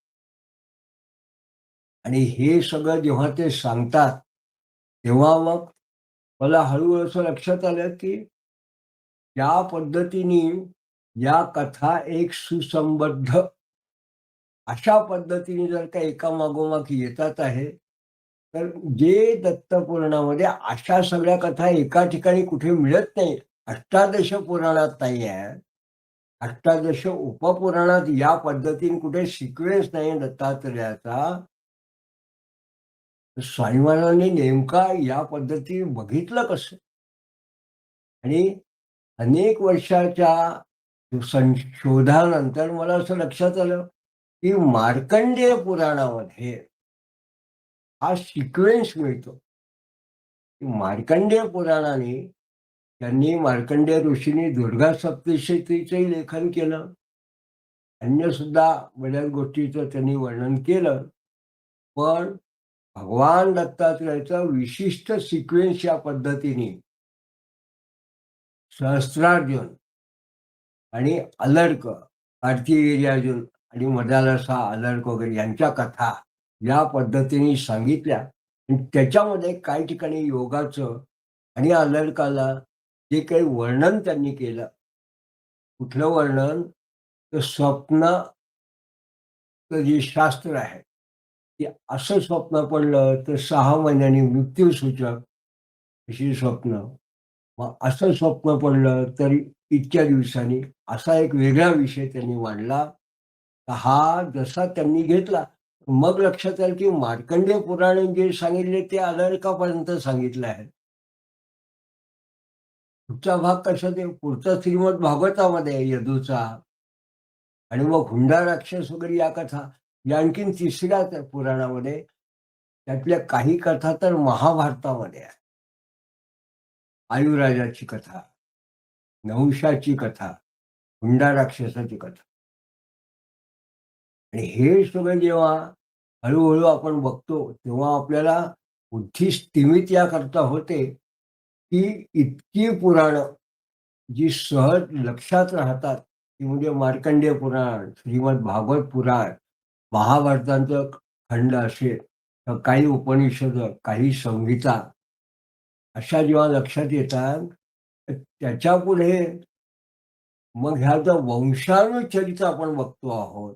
आणि हे सगळं जेव्हा ते सांगतात, तेव्हा मग मला हळूहळू असं लक्षात आलं, की त्या पद्धतीने या कथा एक सुसंबद्ध अशा पद्धतीने जर का एकामागोमाग येतात आहे, तर जे दत्तपुराणामध्ये अशा सगळ्या कथा एका ठिकाणी कुठे मिळत नाही. अष्टादश पुराणात नाही आहे. अष्टादश उपपुराणात या पद्धतीने कुठे सिक्वेन्स नाही दत्तात्रेयाचा. तर स्वामी महाराजांनी नेमका या पद्धतीने बघितलं कसं? आणि अनेक वर्षाच्या संशोधनानंतर मला असं लक्षात आलं, की मार्कंडेय पुराणामध्ये हा सिक्वेन्स मिळतो. मार्कंडेय पुराणाने त्यांनी मार्कंडेय ऋषींनी दुर्गा सप्तशतीचंही लेखन केलं. अन्य सुद्धा बऱ्याच गोष्टीचं त्यांनी वर्णन केलं. पण भगवान दत्तात्रेयाचा विशिष्ट सिक्वेन्स या पद्धतीने सहस्त्रार्जुन आणि अलर्क, कार्तिवीर्यार्जुन आणि मदालसा, अलर्क वगैरे यांच्या कथा या पद्धतीने सांगितल्या. आणि त्याच्यामध्ये काही ठिकाणी योगाचं आणि अलर्काला जे काही वर्णन त्यांनी केलं, कुठलं वर्णन? तर स्वप्नाचं जे शास्त्र आहे, की असं स्वप्न पडलं तर 6 महिन्यांनी मृत्यूसूचक अशी स्वप्न. मग असं स्वप्न पडलं तर इतक्या दिवसांनी, असा एक वेगळा विषय त्यांनी मांडला. तर हा जसा त्यांनी घेतला, मग लक्षात आलं की मार्कंडेय पुराणे जे सांगितले ते अनर्कापर्यंत सांगितलं आहे. पुढचा भाग कशात आहे? पुढचा श्रीमद भागवतामध्ये आहे यदूचा. आणि मग हुंडा राक्षस वगैरे या कथा, या आणखीन तिसऱ्या त्या पुराणामध्ये. त्यातल्या काही कथा तर महाभारतामध्ये आहे. आयुराजाची कथा, नहुषाची कथा, हुंडा राक्षसाची कथा. आणि हे सगळं जेव्हा हळू आपण बघतो, तेव्हा आपल्याला बुद्धी स्तिमित याकरता होते, की इतकी पुराणं जी सहज लक्षात राहतात, ती म्हणजे मार्कंडेय पुराण, श्रीमद भागवत पुराण, महाभारताचं खंड असेल, तर काही उपनिषद, काही संहिता अशा जेव्हा लक्षात येतात, तर त्याच्यापुढे मग ह्याचं वंशानुचरित आपण बघतो आहोत.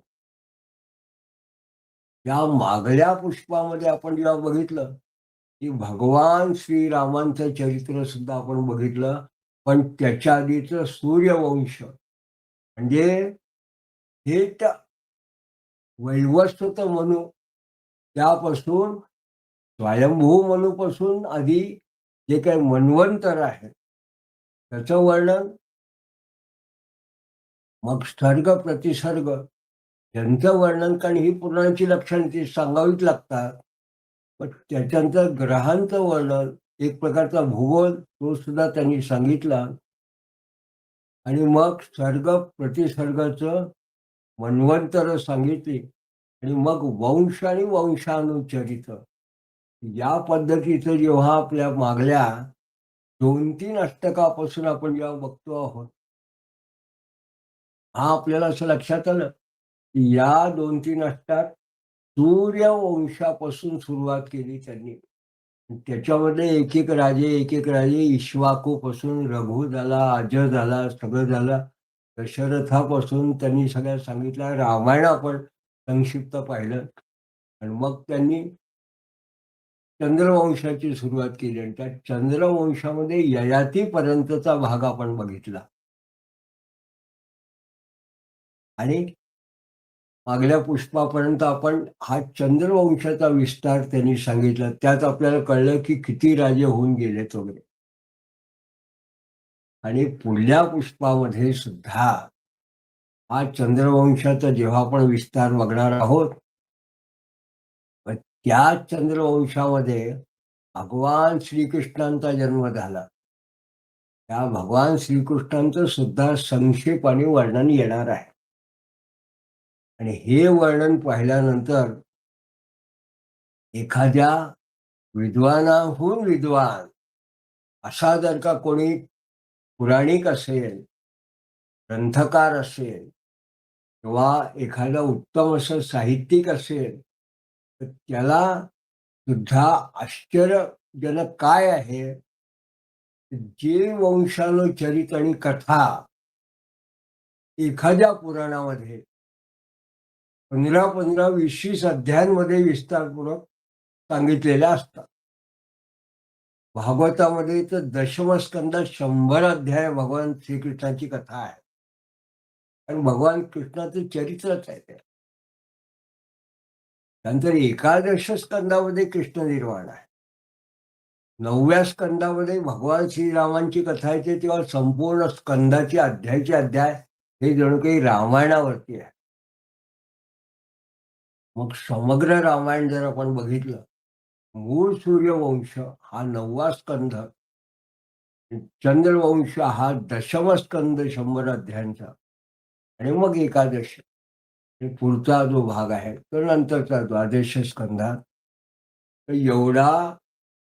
त्या मागल्या पुष्पामध्ये आपण जेव्हा बघितलं, की भगवान श्रीरामांचं चरित्र सुद्धा आपण बघितलं, पण त्याच्या आधीचं सूर्यवंश म्हणजे हे त्या वैवस्वत मनू, त्यापासून स्वयंभू मनूपासून आधी जे काही मन्वंतर आहे, त्याचं वर्णन, मग सर्ग प्रतिसर्ग यांचं वर्णन, कारण ही पुराणाची लक्षणं ती सांगावीच लागतात. पण त्याच्यानंतर ग्रहांचं वर्णन, एक प्रकारचा भूगोल तो सुद्धा त्यांनी सांगितला. आणि मग सर्ग प्रतिसर्गाचं मन्वंतर सांगितली. आणि मग वंश आणि वंशानुचरित या पद्धतीचं जेव्हा आपल्या मागल्या 2-3 अष्टकापासून आपण जेव्हा बघतो आहोत, हा आपल्याला असं लक्षात आलं, की या 2-3 अष्टात सूर्यवंशापासून सुरुवात केली त्यांनी. त्याच्यामध्ये एक एक राजे इक्ष्वाकूपासून रघु झाला, अज झाला, सगळं झालं. दशरथापासून त्यांनी सगळ्या सांगितलं. रामायण आपण संक्षिप्त पाहिलं. आणि मग त्यांनी चंद्रवंशाची सुरुवात केली आणि त्या चंद्रवंशामध्ये ययातीपर्यंतचा भाग आपण बघितला. आणि मागल्या पुष्पापर्यंत आपण हा चंद्रवंशाचा विस्तार त्यांनी सांगितला. त्यात आपल्याला कळलं की किती राजे होऊन गेलेत वगैरे. आणि पुढल्या पुष्पामध्ये सुद्धा हा चंद्रवंशाचा जेव्हा आपण विस्तार बघणार आहोत, तर त्या चंद्रवंशामध्ये भगवान श्रीकृष्णांचा जन्म झाला. त्या भगवान श्रीकृष्णांचं सुद्धा संक्षेपाने वर्णन येणार आहे. आणि हे वर्णन पाहिल्यानंतर एखाद्या विद्वानाहून विद्वान असा जर का कोणी पुराणिक असेल, ग्रंथकार असेल, किंवा एखादा उत्तम असं साहित्यिक असेल, तर त्याला सुद्धा आश्चर्यजनक काय आहे, जे वंशानुचरित आणि कथा एखाद्या पुराणामध्ये 15-15, 20-20 अध्यायांमध्ये विस्तारपूर्वक सांगितलेल्या असतात. भागवतामध्ये तर दशमस्कंदात 100 अध्याय भगवान श्रीकृष्णाची कथा आहे. आणि भगवान कृष्णाचं चरित्रच आहे ते. नंतर 11 स्कंदामध्ये कृष्ण निर्वाण आहे. 9व्या स्कंदामध्ये भगवान श्रीरामांची कथा येते, तेव्हा संपूर्ण स्कंदाचे अध्यायचे अध्याय हे जणू काही रामायणावरती आहे. मग समग्र रामायण जर आपण बघितलं, मूळ सूर्यवंश हा 9वा स्कंद, चंद्रवंश हा 10म स्कंद 100 अध्यायांचा, आणि मग एकादश हे पुढचा जो भाग आहे तो नंतरचा 12 स्कंदात. तर एवढा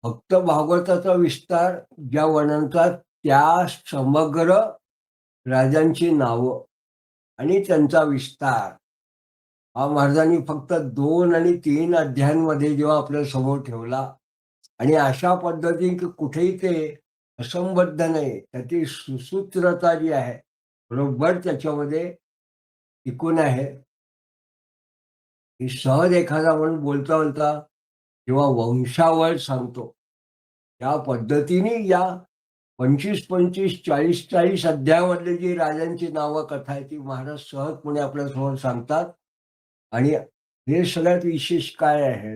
फक्त भागवताचा विस्तार ज्या वर्णनाचा, त्या समग्र राजांची नावं आणि त्यांचा विस्तार हा महाराजांनी फक्त 2 आणि 3 अध्यायांमध्ये जेव्हा आपल्या समोर ठेवला. आणि अशा पद्धतीने की कुठेही ते असंबद्ध नाही, त्याची सुसूत्रता जी आहे बरोबर त्याच्यामध्ये टिकून आहे. की सहज एखादा म्हणून बोलता बोलता जेव्हा वंशावळ सांगतो त्या पद्धतीने या 25-25, 40-40 अध्यायामधली जी राजांची नावं कथा आहे ती महाराज सहजपणे आपल्यासमोर सांगतात. आणि हे सगळ्यात विशेष काय आहे,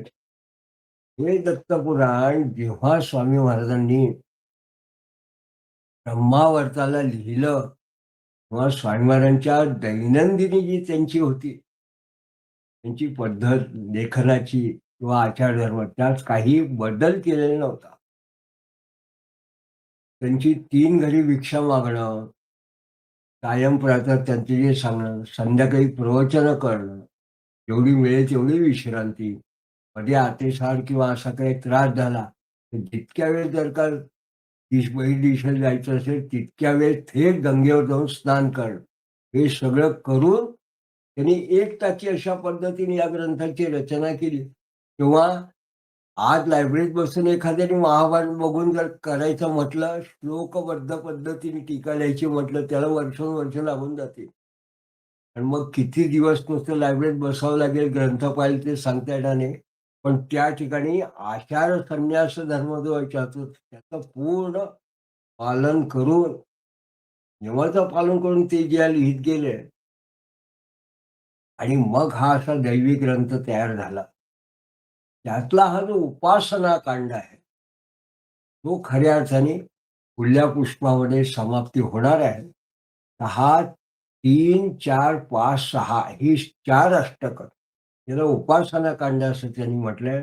हे दत्तपुराण जेव्हा स्वामी महाराजांनी ब्रह्मावर्ताला लिहिलं तेव्हा स्वामी महाराजांच्या दैनंदिनी जी त्यांची होती, त्यांची पद्धत लेखनाची किंवा आचार धर्म त्यात काही बदल केलेला नव्हता. त्यांची 3 घडी भिक्षा मागणं, कायम प्रातः त्यांचे जे सांगणं, संध्याकाळी प्रवचन करणं, जेवढी मिळेल तेवढी विश्रांती, मध्ये अतिसार किंवा असा काही त्रास झाला, तर जितक्या वेळ जर का बहिर्दिशेला जायचं असेल, तितक्या वेळ थेट गंगेवर जाऊन स्नान करणं. हे सगळं करून त्यांनी एकटाकी अशा पद्धतीने या ग्रंथाची रचना केली. तेव्हा आज लायब्ररीत बसून एखाद्याने महाभारत बघून जर करायचं म्हटलं, श्लोकबद्ध पद्धतीने टीका लिहायची म्हटलं, त्याला वर्षोनवर्ष लागून जातील. आणि मग किती दिवस नुसतं लायब्ररीत बसावं लागेल, ग्रंथ पाहिजे ते सांगता येणार नाही. पण त्या ठिकाणी आचार संन्यास धर्म जो आहे त्याचं पूर्ण पालन करून, नियमाचं पालन करून ते जे लिहित गेले आणि मग हा असा दैवी ग्रंथ तयार झाला. त्यातला हा जो उपासना कांड आहे, तो खऱ्या अर्थाने पुढल्या पुष्पामध्ये समाप्ती होणार आहे. तर हा 3, 4, 5, 6 ही 4 अष्टकं याला उपासना कांड असं त्यांनी म्हटलंय.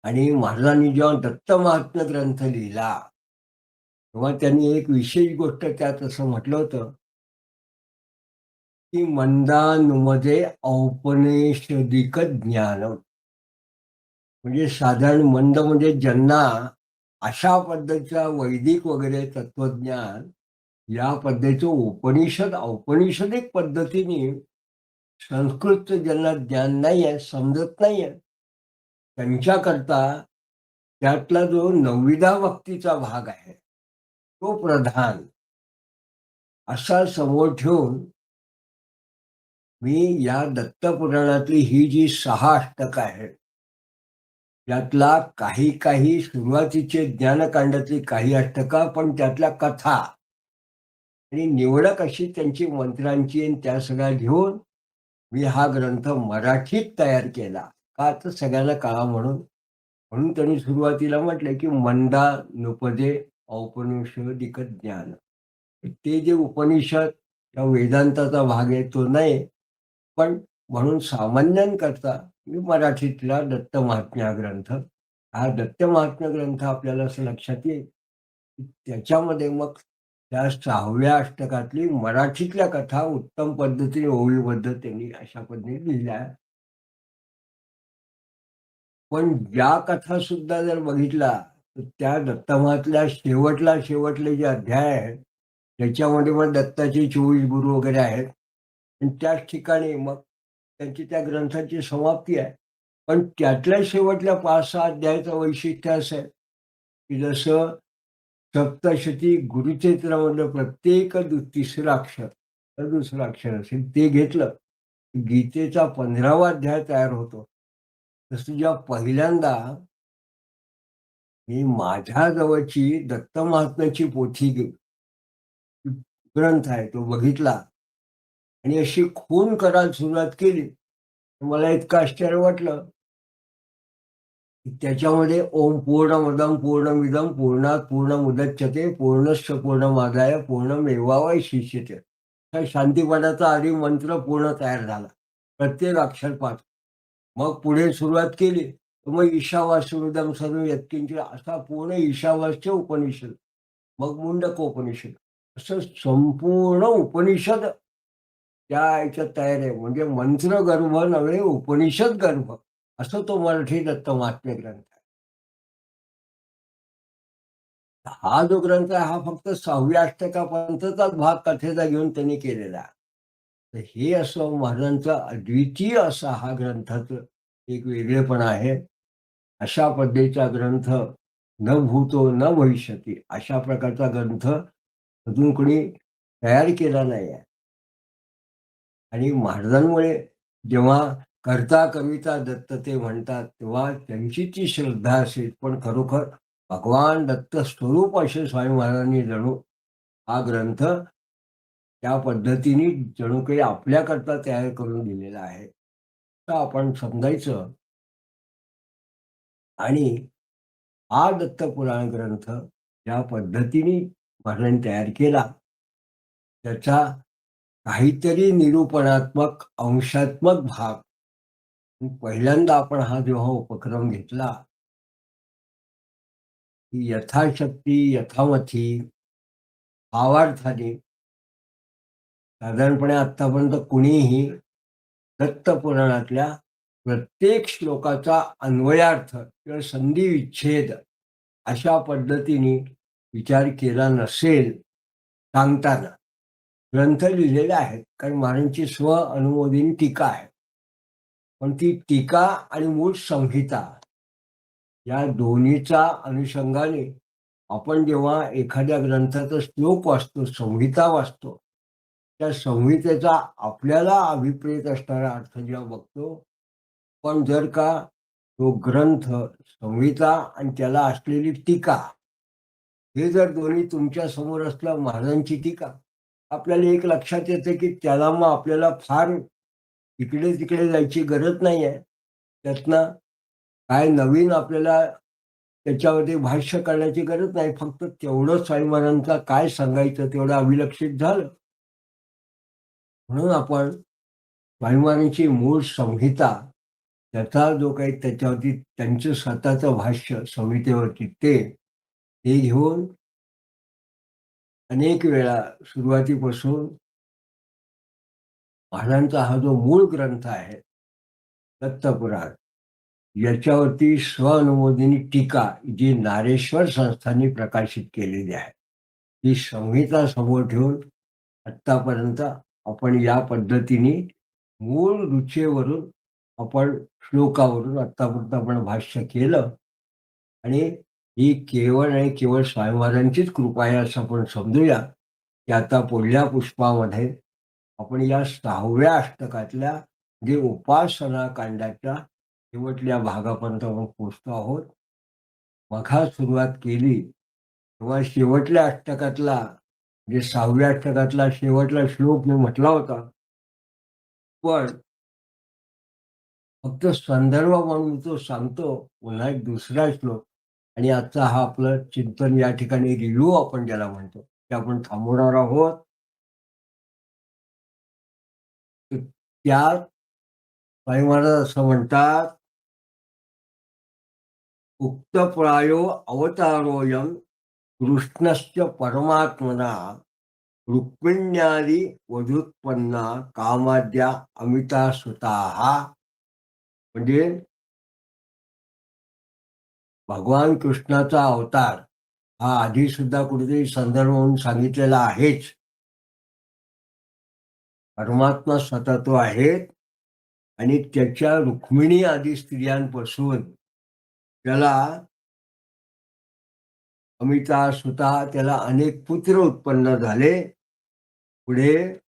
आणि महाराजांनी जेव्हा दत्त महात्म्य ग्रंथ लिहिला तेव्हा त्यांनी एक विशेष गोष्ट त्यात असं म्हटलं होतं की मंदानुमध्ये औपनिषदिक ज्ञान. म्हणजे साधारण मंद म्हणजे ज्यांना अशा पद्धतीचा वैदिक वगैरे तत्वज्ञान या पद्धतीचं औपनिषदिक पद्धतीने संस्कृतचं ज्यांना ज्ञान नाहीये, समजत नाहीये, त्यांच्याकरता त्यातला जो 9व्या भक्तीचा भाग आहे तो प्रधान असा समोर ठेवून मी या दत्तपुराणातली ही जी 6 अष्टकं आहेत त्यातला काही काही सुरुवातीचे ज्ञानकांडातली काही अष्टका, पण त्यातल्या कथा आणि निवडक अशी त्यांची मंत्रांची आणि त्या सगळ्या घेऊन मी हा ग्रंथ मराठीत तयार केला. का तर सगळ्यांना कळा म्हणून. म्हणून त्यांनी सुरुवातीला म्हटलं की मंदा नुपदे औपनिषदिक ज्ञान. ते जे उपनिषद या वेदांताचा भाग आहे तो नाही, पण म्हणून सामान्यांकरता मी मराठीतला दत्त महात्म्य हा ग्रंथ, हा दत्त महात्म्य ग्रंथ आपल्याला असं लक्षात येईल की त्याच्यामध्ये मग त्या 6व्या अष्टकातली मराठीतल्या कथा उत्तम पद्धतीने ओवीबद्ध त्यांनी अशा पद्धतीने लिहिल्या. पण ज्या कथा सुद्धा जर बघितला तर त्या दत्तमहातल्या शेवटले जे अध्याय आहेत त्याच्यामध्ये पण दत्ताचे 24 गुरु वगैरे आहेत आणि त्याच ठिकाणी मग त्यांची त्या ग्रंथाची समाप्ती आहे. पण त्यातल्या शेवटल्या 5-6 अध्यायाचं वैशिष्ट्य असं आहे की जसं सप्तशती गुरुचरित्रामधलं प्रत्येक तिसरं अक्षर तर दुसरं अक्षर असेल ते घेतलं, गीतेचा 15वा अध्याय तयार होतो. तसं जेव्हा पहिल्यांदा मी माझ्या जवळची दत्त महात्म्याची पोथी ग्रंथ आहे तो बघितला आणि अशी खून करायला सुरुवात केली, तर मला इतकं आश्चर्य वाटलं की त्याच्यामध्ये ओम पूर्णमदं पूर्णमिदं पूर्णात पूर्णमुदच्यते पूर्णस्य पूर्णमादाय पूर्णमेवावशिष्यते. त्या शांतीपदाचा आधी मंत्र पूर्ण तयार झाला, प्रत्येक अक्षर 5. मग पुढे सुरुवात केली तर मग ईशावास्यमिदं सर्वं यत्किंचित् असा पूर्ण ईशावास्य उपनिषद, मग मुंडकोपनिषद, असं संपूर्ण उपनिषद त्या ह्याच्यात तयार आहे. म्हणजे मंत्र गर्भ नव्हे उपनिषद गर्भ असं तो मराठी दत्त महात्म्य ग्रंथ आहे. हा जो ग्रंथ आहे हा फक्त 6व्या अष्टकापर्यंतचाच भाग कथेचा घेऊन त्यांनी केलेला आहे. तर हे असं महाराजांचा अद्वितीय असा हा ग्रंथाचं एक वेगळेपण आहे. अशा पद्धतीचा ग्रंथ न भूतो न भविष्यती अशा प्रकारचा ग्रंथ अजून कोणी तयार केला नाही आहे. आणि महाराजांमुळे जेव्हा करता कविता दत्त ते म्हणतात तेव्हा त्यांची ती श्रद्धा असेल, पण खरोखर भगवान दत्त स्वरूप असे स्वामी महाराजांनी जणू हा ग्रंथ त्या पद्धतीने जणू काही आपल्याकरता तयार करून दिलेला आहे, तर आपण समजायचं. आणि हा दत्तपुराण ग्रंथ ज्या पद्धतीने महाराजांनी तयार केला, त्याचा काहीतरी निरूपणात्मक अंशात्मक भाग पहिल्यांदा आपण हा जेव्हा उपक्रम घेतला, की यथाशक्ती यथामथी भावार्थाने साधारणपणे आतापर्यंत कुणीही दत्तपुराणातल्या प्रत्येक श्लोकाचा अन्वयार्थ किंवा संधी विच्छेद अशा पद्धतीने विचार केला नसेल. सांगताना ग्रंथ लिहिलेले आहेत, कारण महाराजांची स्व अनुमोदिनी टीका आहे, पण ती टीका आणि मूळ संहिता या दोन्हीचा अनुषंगाने आपण जेव्हा एखाद्या ग्रंथाचा श्लोक वाचतो, संहिता वाचतो, त्या संहितेचा आपल्याला अभिप्रेत असणारा अर्थ जेव्हा बघतो, पण जर का तो ग्रंथ, संहिता आणि त्याला असलेली टीका हे जर दोन्ही तुमच्या समोर असलं, महाराजांची टीका, आपल्याला एक लक्षात येते की त्याला मग आपल्याला फार इकडे तिकडे जायची गरज नाही आहे. त्यातनं काय नवीन आपल्याला त्याच्यावरती भाष्य करण्याची गरज नाही. फक्त तेवढं स्वामी महाराजांचं काय सांगायचं तेवढं अभिलक्षित झालं. म्हणून आपण स्वामी महाराजांची मूळ संहिता, त्याचा जो काही त्याच्यावरती त्यांचं स्वतःचं भाष्य संहितेवरती ते घेऊन अनेक वेळा सुरुवातीपासून महाराजांचा हा जो मूळ ग्रंथ आहे दत्तपुराण, याच्यावरती स्वअनुमोदिनी टीका जी नारेश्वर संस्थांनी प्रकाशित केलेली आहे, ही संहिता समोर ठेवून आत्तापर्यंत आपण या पद्धतीने मूळ रुचेवरून आपण श्लोकावरून आत्तापर्यंत आपण भाष्य केलं. आणि ही केवळ आणि केवळ स्वामी महाराजांचीच कृपा आहे असं आपण समजूया, की आता पुढल्या पुष्पामध्ये आपण या 6व्या अष्टकातल्या जे उपासना कांडाच्या शेवटल्या भागापर्यंत आपण पोचतो आहोत. मघा सुरुवात केली तेव्हा शेवटल्या अष्टकातला, म्हणजे 6व्या अष्टकातला शेवटला श्लोक मी म्हटला होता, पण फक्त संदर्भ म्हणून तो सांगतो पुन्हा एक दुसरा श्लोक. आणि आजचा हा आपलं चिंतन या ठिकाणी रिव्ह्यू आपण ज्याला म्हणतो ते आपण थांबवणार आहोत. त्यात स्वामी महाराज असं म्हणतात, उक्तप्रायो अवतारोयम कृष्णस्य परमात्मना रुक्मिण्यादी वधुत्पन्ना कामाद्या अमिता सुताहा. म्हणजे भगवान कृष्णाचा अवतार हा आधी सुद्धा कुठेतरी संदर्भ म्हणून सांगितलेला आहेच. परमात्मा स्वतः तो आहेत आणि त्याच्या रुक्मिणी आदी स्त्रियांपासून त्याला अमिता सुता, त्याला अनेक पुत्र उत्पन्न झाले. पुढे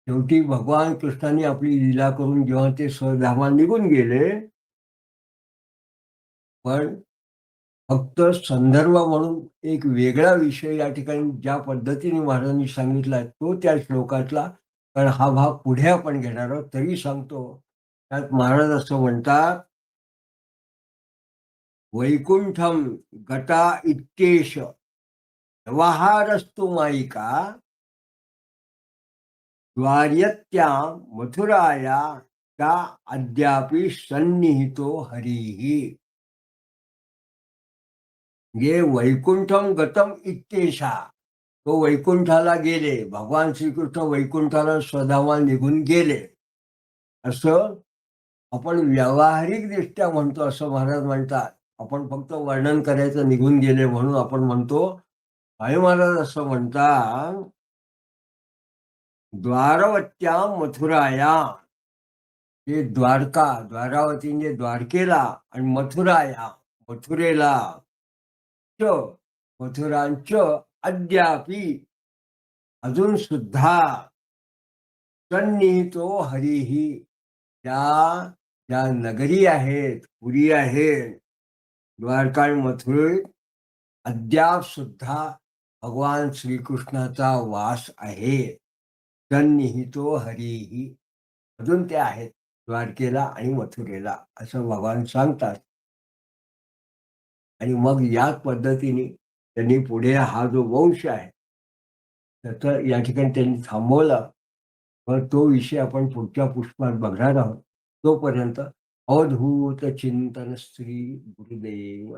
शेवटी भगवान कृष्णाने आपली लीला करून जेव्हा ते स्वधामात निघून गेले, पण फक्त संदर्भ म्हणून एक वेगळा विषय या ठिकाणी ज्या पद्धतीने महाराजांनी सांगितला तो त्या श्लोकातला, कारण हा भाग पुढे आपण घेणार आहोत तरी सांगतो. त्यात महाराज असं म्हणतात, वैकुंठम गटा इत्येष व्यवहारस्तु मायिका द्वार्यत्या मथुराया त्या अद्यापि सन्निहितो हरिही. म्हणजे वैकुंठम गतम इत्येषा, तो वैकुंठाला गेले, भगवान श्रीकृष्ण वैकुंठाला स्वधामाला निघून गेले असं आपण व्यावहारिक दृष्ट्या म्हणतो, असं महाराज म्हणतात. आपण फक्त वर्णन करायचं निघून गेले म्हणून आपण म्हणतो. स्वामी महाराज असं म्हणतात, द्वारवत्या मथुराया, हे द्वारका, द्वारावती म्हणजे द्वारकेला, आणि मथुराया मथुरेला च मथुरांच अद्यापि अजून सुद्धा सन्निहितो हरिही त्या ज्या नगरी आहेत, पुरी आहेत, द्वारका आणि मथुरेत अद्याप सुद्धा भगवान श्रीकृष्णाचा वास आहे. सन्निहितो हरिही अजून ते आहेत द्वारकेला आणि मथुरेला असं भगवान सांगतात. आणि मग याच पद्धतीने त्यांनी पुढे हा जो वंश आहे त्याचं या ठिकाणी त्यांनी थांबवला. पण तो विषय आपण पुढच्या पुष्पात बघणार आहोत. तोपर्यंत अवधूत चिंतन श्री गुरुदेव